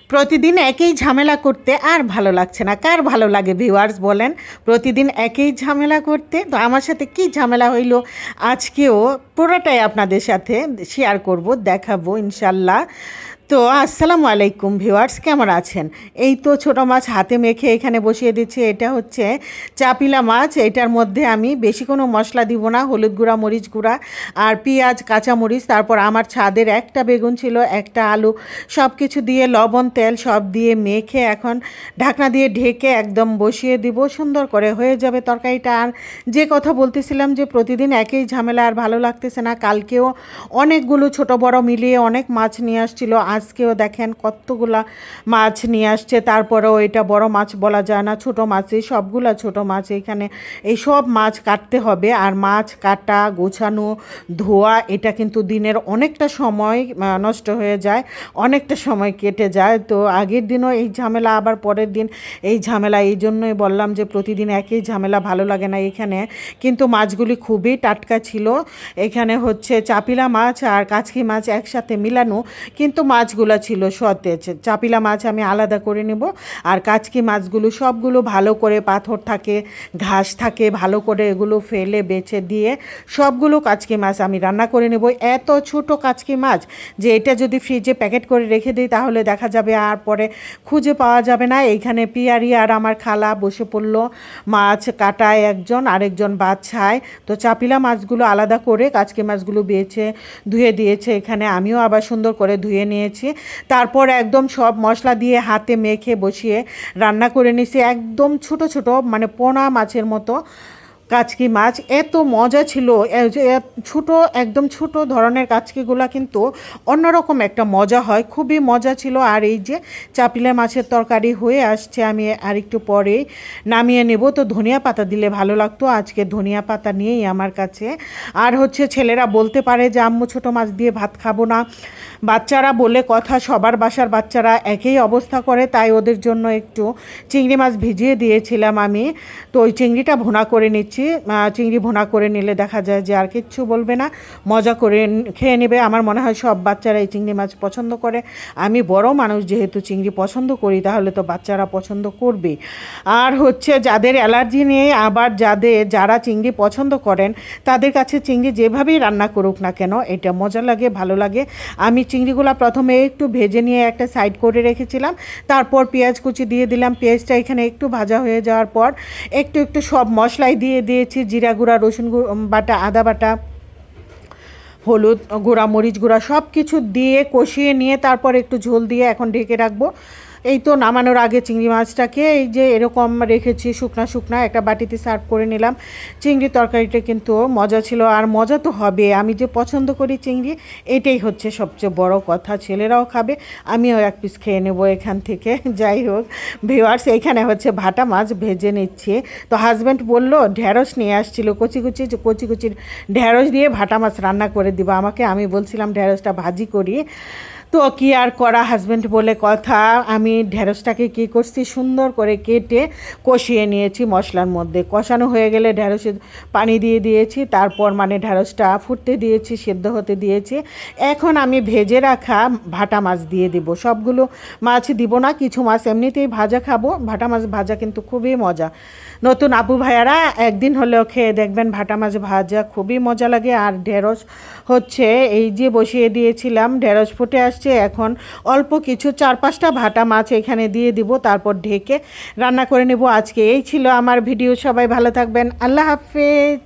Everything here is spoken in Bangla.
প্রতিদিন একই ঝামেলা করতে আর ভালো লাগছে না। কার ভালো লাগে ভিউয়ার্স বলেন? প্রতিদিন একই ঝামেলা করতে। তো আমার সাথে কি ঝামেলা হইলো আজকেও পুরোটাই আপনাদের সাথে শেয়ার করব, দেখাবো ইনশাল্লাহ। তো আসসালামু আলাইকুম ভিউয়ার্স, কেমন আছেন? এই তো ছোটো মাছ হাতে মেখে এখানে বসিয়ে দিচ্ছি। এটা হচ্ছে চাপিলা মাছ। এটার মধ্যে আমি বেশি কোনো মশলা দিব না, হলুদ গুঁড়া, মরিচ গুঁড়া আর পেঁয়াজ, কাঁচামরিচ, তারপর আমার ছাদের একটা বেগুন ছিল, একটা আলু, সব কিছু দিয়ে লবণ তেল সব দিয়ে মেখে এখন ঢাকনা দিয়ে ঢেকে একদম বসিয়ে দিব। সুন্দর করে হয়ে যাবে তরকারিটা। আর যে কথা বলতেছিলাম যে প্রতিদিন একই ঝামেলা আর ভালো লাগতেছে না। কালকেও অনেকগুলো ছোট বড় মিলিয়ে অনেক মাছ নিয়ে আসছিল। আজকেও দেখেন কতগুলা মাছ নিয়ে আসছে। তারপরেও এটা বড় মাছ বলা যায় না, ছোট মাছই সবগুলা ছোট মাছ। এখানে এই সব মাছ কাটতে হবে। আর মাছ কাটা, গোছানো, ধোয়া, এটা কিন্তু দিনের অনেকটা সময় নষ্ট হয়ে যায়, অনেকটা সময় কেটে যায়। তো আগের দিনও এই ঝামেলা, আবার পরের দিন এই ঝামেলা। এই জন্যই বললাম যে প্রতিদিন একই ঝামেলা ভালো লাগে না। এখানে কিন্তু মাছগুলি খুবই টাটকা ছিল। এখানে হচ্ছে চাপিলা মাছ আর কাচকি মাছ একসাথে মিলানো, কিন্তু মাছগুলো ছিল সতেজ। চাপিলা মাছ আমি আলাদা করে নেব, আর কাচকি মাছগুলো সবগুলো ভালো করে পাথর থাকে, ঘাস থাকে, ভালো করে এগুলো ফেলে বেছে দিয়ে সবগুলো কাচকি মাছ আমি রান্না করে নেব। এত ছোট কাচকি মাছ যে এটা যদি ফ্রিজে প্যাকেট করে রেখে দিই তাহলে দেখা যাবে আর পরে খুঁজে পাওয়া যাবে না। এইখানে পিয়ারি আর আমার খালা বসে পড়লো মাছ কাটায়, একজন আরেকজন বাছায়। তো চাপিলা মাছগুলো আলাদা করে কাচকি মাছগুলো বেছে ধুয়ে দিয়েছে। এখানে আমিও আবার সুন্দর করে ধুয়ে নিয়েছি। তারপর একদম সব মশলা দিয়ে হাতে মেখে বসিয়ে রান্না করে নিয়েছি। একদম ছোট ছোট মানে পোনা মাছের মতো কাচকি মাছ। এত মজা ছিল। ছোট, একদম ছোট ধরনের কাচকিগুলা কিন্তু অন্যরকম একটা মজা হয়, খুবই মজা ছিল। আর এই যে চাপিলা মাছের তরকারি হয়ে আসছে, আমি আর একটু পরেই নামিয়ে নেব। তো ধনিয়া পাতা দিলে ভালো লাগতো, আজকে ধনিয়া পাতা নিয়েই আমার কাছে। আর হচ্ছে ছেলেরা বলতে পারে যে আম্মু ছোটো মাছ দিয়ে ভাত খাবো না। বাচ্চারা বলে কথা, সবার বাসার বাচ্চারা একই অবস্থা করে, তাই ওদের জন্য একটু চিংড়ি মাছ ভিজিয়ে দিয়েছিলাম আমি। তো ওই চিংড়িটা ভুনা করে নিচ্ছি। চিংড়ি ভুনা করে নিলে দেখা যায় যে আর কিচ্ছু বলবে না, মজা করে খেয়ে নেবে। আমার মনে হয় সব বাচ্চারা এই চিংড়ি মাছ পছন্দ করে। আমি বড় মানুষ যেহেতু চিংড়ি পছন্দ করি, তাহলে তো বাচ্চারা পছন্দ করবে। আর হচ্ছে যাদের অ্যালার্জি নেই, আবার যারা চিংড়ি পছন্দ করেন, তাদের কাছে চিংড়ি যেভাবেই রান্না করুক না কেন এটা মজা লাগে, ভালো লাগে। আমি চিংড়িগুলো প্রথমে একটু ভেজে নিয়ে একটা সাইড করে রেখেছিলাম। তারপর পেঁয়াজ কুচি দিয়ে দিলাম। পেঁয়াজটা এখানে একটু ভাজা হয়ে যাওয়ার পর একটু একটু সব মশলাই দিয়ে দিয়েছি। জিরা গুঁড়া, রসুন বাটা, আদা বাটা, হলুদ গুঁড়া, মরিচ গুঁড়া সব কিছু দিয়ে কষিয়ে নিয়ে তারপর একটু ঝোল দিয়ে এখন ঢেকে রাখবো। এই তো নামানোর আগে চিংড়ি মাছটাকে এই যে এরকম রেখেছি, শুকনা শুকনা একটা বাটিতে সার্ভ করে নিলাম। চিংড়ি তরকারিটা কিন্তু মজা ছিল, আর মজা তো হবে। আমি যে পছন্দ করি চিংড়ি, এটাই হচ্ছে সবচেয়ে বড় কথা। ছেলেরাও খাবে, আমিও এক পিস খেয়ে নেব এখান থেকে। যাই হোক ভিউয়ার্স, এইখানে হচ্ছে ভাটা মাছ ভেজে নিচ্ছে। তো হাজব্যান্ড বললো ঢ্যাঁড়স নিয়ে আসছিল, কচি কচি ঢ্যাঁড়স দিয়ে ভাটা মাছ রান্না করে দিব আমাকে। আমি বলছিলাম ঢ্যাঁড়সটা ভাজি করি। তো কি আর করা, হাজব্যান্ড বলে কথা। আমি ঢ্যাঁড়সটাকে কী করছি, সুন্দর করে কেটে কষিয়ে নিয়েছি মশলার মধ্যে। কষানো হয়ে গেলে ঢ্যাঁড়সে পানি দিয়ে দিয়েছি। তারপর মানে ঢ্যাঁড়সটা ফুটতে দিয়েছি, সেদ্ধ হতে দিয়েছি। এখন আমি ভেজে রাখা ভাটা মাছ দিয়ে দিব। সবগুলো মাছ দিব না, কিছু মাছ এমনিতেই ভাজা খাবো। ভাটা মাছ ভাজা কিন্তু খুবই মজা। নতুন আপু ভাইয়ারা একদিন হলেও খেয়ে দেখবেন, ভাটা মাছ ভাজা খুবই মজা লাগে। আর ঢেঁড়স হচ্ছে এই যে বসিয়ে দিয়েছিলাম, ঢেঁড়স ফুটে আসছে। এখন অল্প কিছু 4-5টা ভাটা মাছ এখানে দিয়ে দিব, তারপর ঢেকে রান্না করে নেব। আজকে এই ছিল আমার ভিডিও। সবাই ভালো থাকবেন, আল্লাহ হাফেজ।